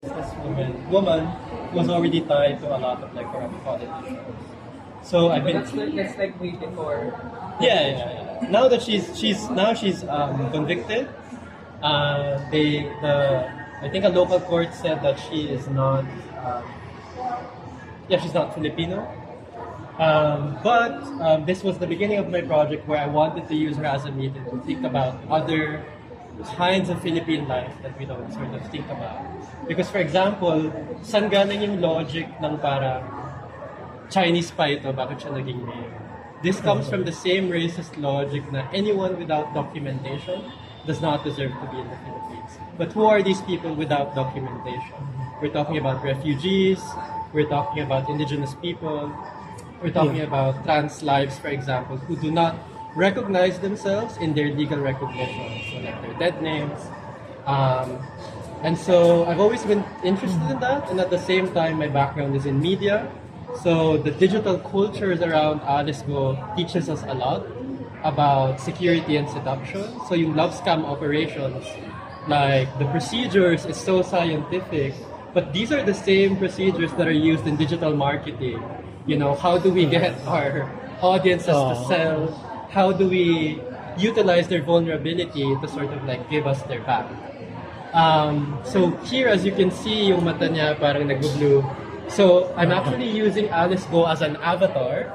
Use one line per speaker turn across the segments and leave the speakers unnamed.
this woman was already tied to a lot of like corrupt politicians. So I've been
That's like way before.
yeah. Now that she's convicted, I think a local court said that she is not she's not Filipino. But this was the beginning of my project where I wanted to use her as a medium to think about other kinds of Philippine life that we don't sort of think about. Because for example, saan galing yung logic ng parang Chinese pa ito, bakit siya naging mayor? This comes from the same racist logic na anyone without documentation does not deserve to be in the Philippines. But who are these people without documentation? We're talking about refugees, we're talking about indigenous people, we're talking about trans lives, for example, who do not recognize themselves in their legal recognition. So like their dead names. And so I've always been interested in that, and at the same time my background is in media. So the digital cultures around Alice Go teaches us a lot about security and seduction. So yung love scam operations, like the procedures is so scientific, but these are the same procedures that are used in digital marketing. You know, how do we get our audiences to sell? How do we utilize their vulnerability to sort of like give us their back? So here, as you can see, yung mata niya parang nag-blue. So I'm actually using Alice Go as an avatar.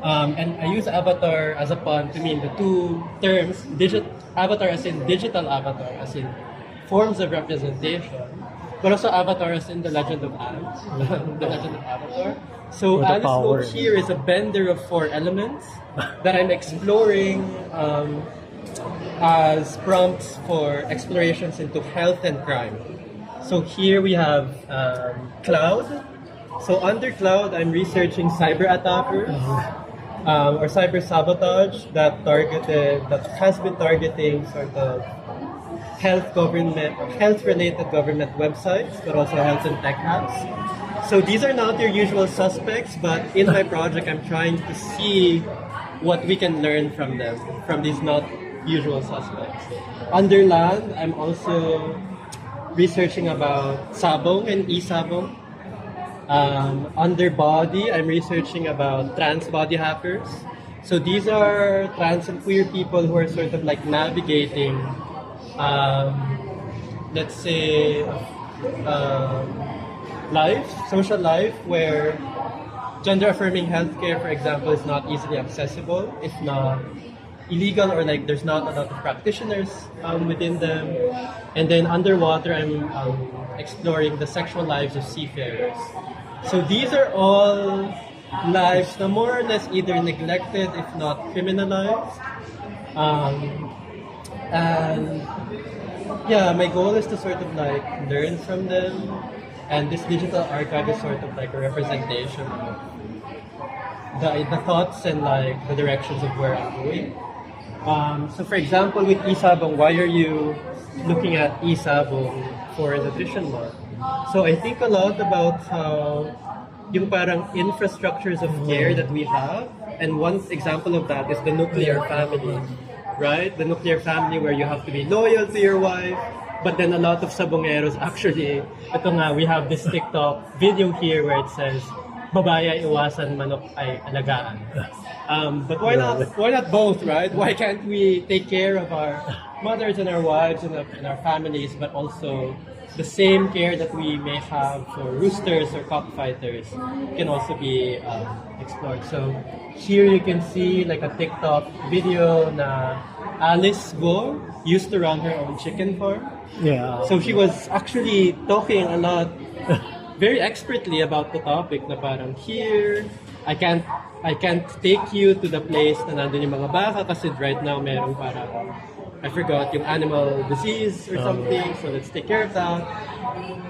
And I use avatar as a pun to mean the two terms, avatar as in digital avatar, as in forms of representation, but also avatar as in the Legend of Aang, the Legend of Avatar. So Alice Go here is a bender of 4 elements that I'm exploring as prompts for explorations into health and crime. So here we have cloud. So under cloud, I'm researching cyber attackers or cyber sabotage that has been targeting sort of health-related government websites, but also health and tech hacks. So these are not your usual suspects, but in my project, I'm trying to see what we can learn from them, from these not usual suspects. Under land, I'm also researching about sabong and e-sabong. Under body, I'm researching about trans body hackers. So these are trans and queer people who are sort of like navigating, let's say, social life, where gender-affirming healthcare, for example, is not easily accessible, if not illegal, or like there's not a lot of practitioners within them. And then underwater, I'm exploring the sexual lives of seafarers. So these are all lives that more or less either neglected, if not criminalized. And yeah, my goal is to sort of like learn from them. And this digital archive is sort of like a representation of the thoughts and like the directions of where I'm going. So for example, with e-sabong, why are you looking at e-sabong for nutrition month? So I think a lot about how yung parang infrastructures of care that we have, and one example of that is the nuclear family, right? The nuclear family where you have to be loyal to your wife, but then a lot of sabongeros actually, ito nga, we have this TikTok video here where it says, babae ay iwasan, manok ay alagaan. But why not both, right? Why can't we take care of our mothers and our wives and our families, but also the same care that we may have for roosters or cockfighters can also be explored. So here you can see like a TikTok video na Alice Go used to run her own chicken farm.
Yeah.
So she was actually talking a lot, very expertly about the topic na parang here, I can't take you to the place na nandun yung mga baka kasi right now merong parang, I forgot, yung animal disease or something, so let's take care of that.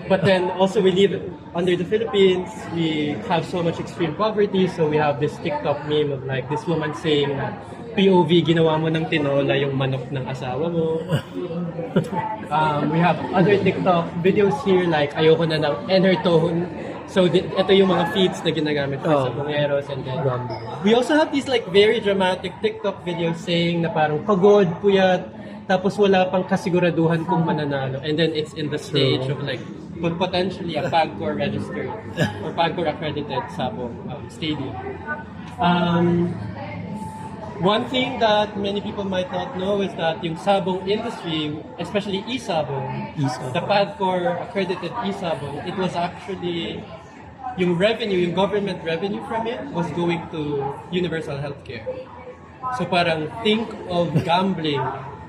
But then also we live under the Philippines, we have so much extreme poverty, so we have this TikTok meme of like this woman saying na POV, ginawa mo ng tinola yung manok ng asawa mo. We have other TikTok videos here like ayoko na ng inner tone. So ito yung mga feeds na ginagamit for sabongeros, and then we also have these like very dramatic TikTok videos saying na parang pagod, puyat, tapos wala pang kasiguraduhan kung mananalo, and then it's in the stage of like but potentially a PAGCOR registered or PAGCOR accredited sabong stadium. One thing that many people might not know is that yung sabong industry, especially e-sabong, the PAGCOR accredited e-sabong, it was actually yung revenue, yung government revenue from it was going to universal healthcare. So parang think of gambling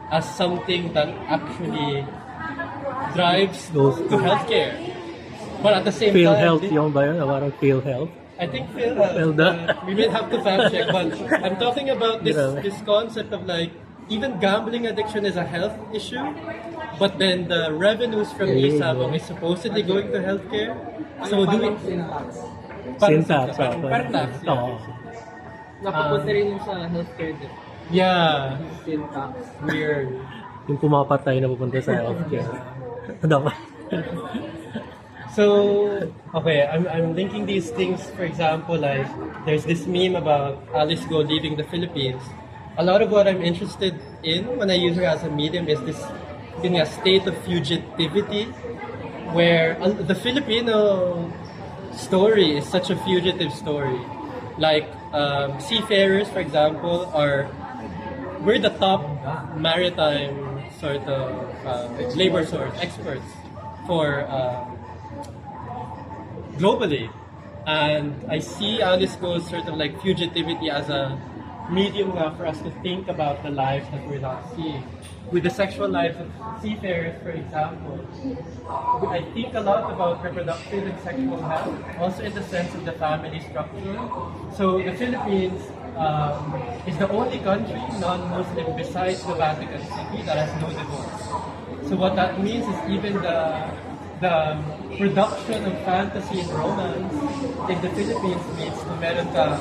as something that actually drives to healthcare. But at the same time,
PhilHealth yung ba yun? Parang PhilHealth?
I think PhilHealth. We will have to fact check, but I'm talking about this concept of like even gambling addiction is a health issue, but then the revenues from e-sabong is supposedly going to healthcare. So doing
Syntax.
parang tax.
Oo.
Napapunta rin yung sa healthcare din.
Yeah.
Syntax.
Weird.
Yung pumapatay na pupunta sa healthcare. Dapat.
So, okay, I'm linking these things, for example, like, there's this meme about Alice Go leaving the Philippines. A lot of what I'm interested in when I use her as a medium is this in a state of fugitivity, where the Filipino story is such a fugitive story. Like, seafarers, for example, we're the top maritime sort of labor source experts for globally, and I see Alice Go's sort of like fugitivity as a medium for us to think about the lives that we're not seeing. With the sexual lives of seafarers, for example, I think a lot about reproductive and sexual health, also in the sense of the family structure. So the Philippines is the only country, non-Muslim, besides the Vatican City that has no divorce. So what that means is even the production of fantasy and romance in the Philippines means to meron ka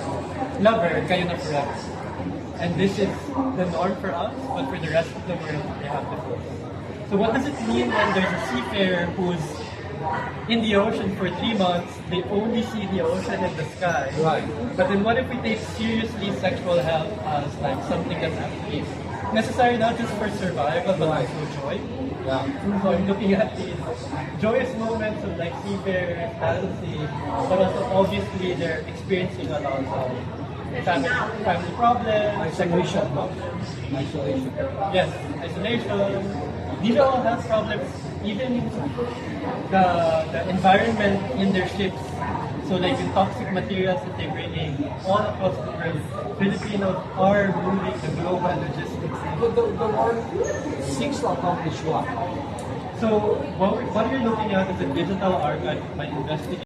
lover, kayo na forever. And this is the norm for us, but for the rest of the world, they have divorce. So what does it mean when there's a seafarer who's in the ocean for 3 months, they only see the ocean and the sky?
Right.
But then what if we take seriously sexual health as like something that's actually necessary not just for survival, but also joy?
Yeah.
So I'm looking at these joyous moments of like seafarers, fantasy, but also obviously they're experiencing a lot of family problems,
Isolation.
isolation. Yes, isolation. These are all health problems. Even the environment in their ships. So like the toxic materials that they bring in all across the world. Filipinos are moving the global logistics.
But the war seeks to accomplish what?
So what you're looking at is a digital archive by investigating